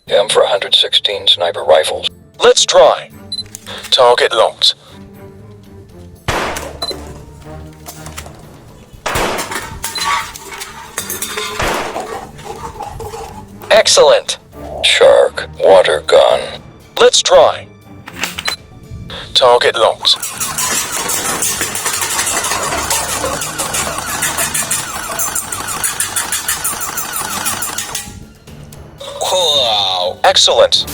M for 116 sniper rifles. Let's try. Target locked. Excellent. Shark water gun. Let's try. Target locked. Wow. Excellent.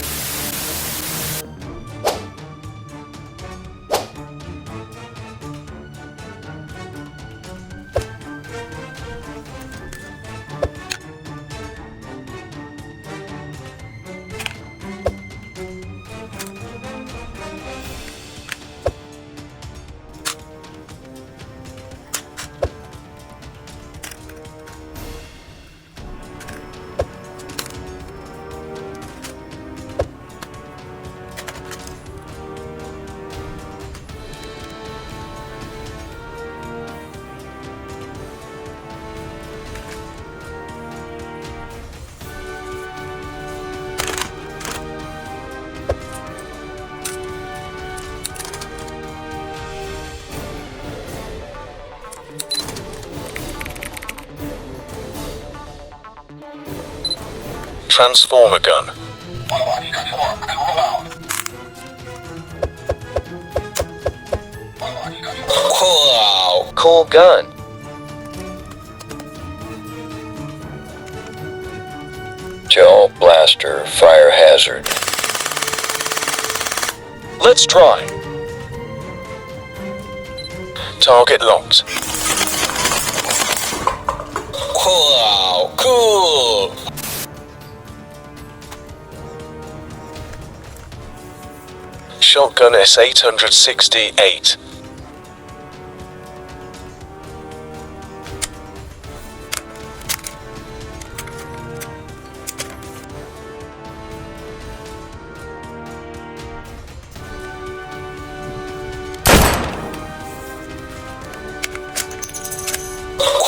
Transformer gun. Wow. Cool gun. Gel blaster fire hazard. Let's try. Target locked. Wow. Cool. Shotgun S868.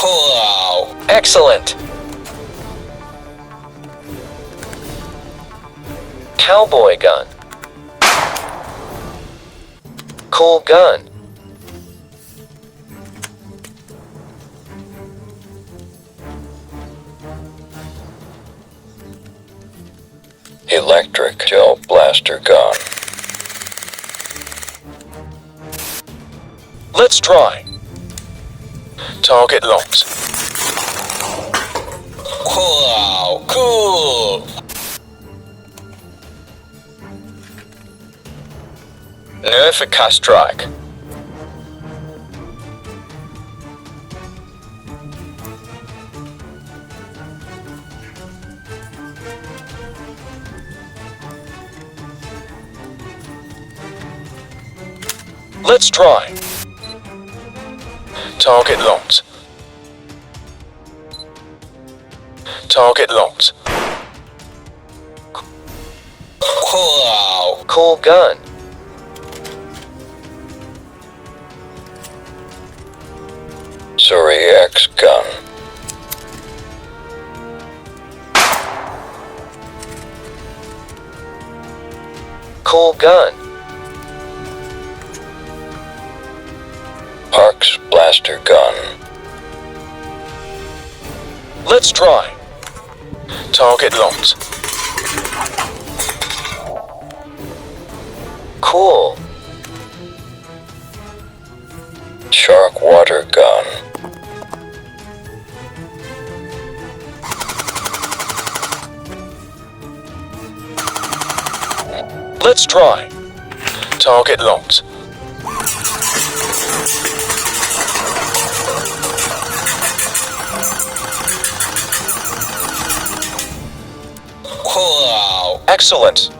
Wow. Excellent. Cowboy gun. Cool gun. Electric gel blaster gun. Let's try. Target locked. Wow, cool. Nerf strike. Let's try. Target locked. Target locked. Wow. Cool gun. Surrey X gun. Cool gun. Parks blaster gun. Let's try. Target locked. Cool. Shark water gun. Let's try. Target locked. Wow. Excellent.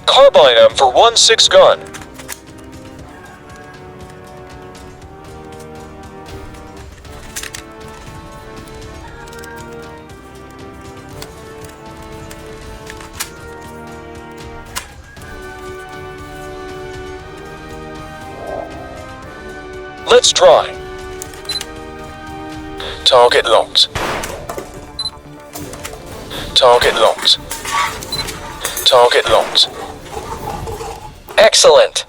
Carbine for 1-6 gun. Let's try. Target locked. Target locked. Target locked. Excellent.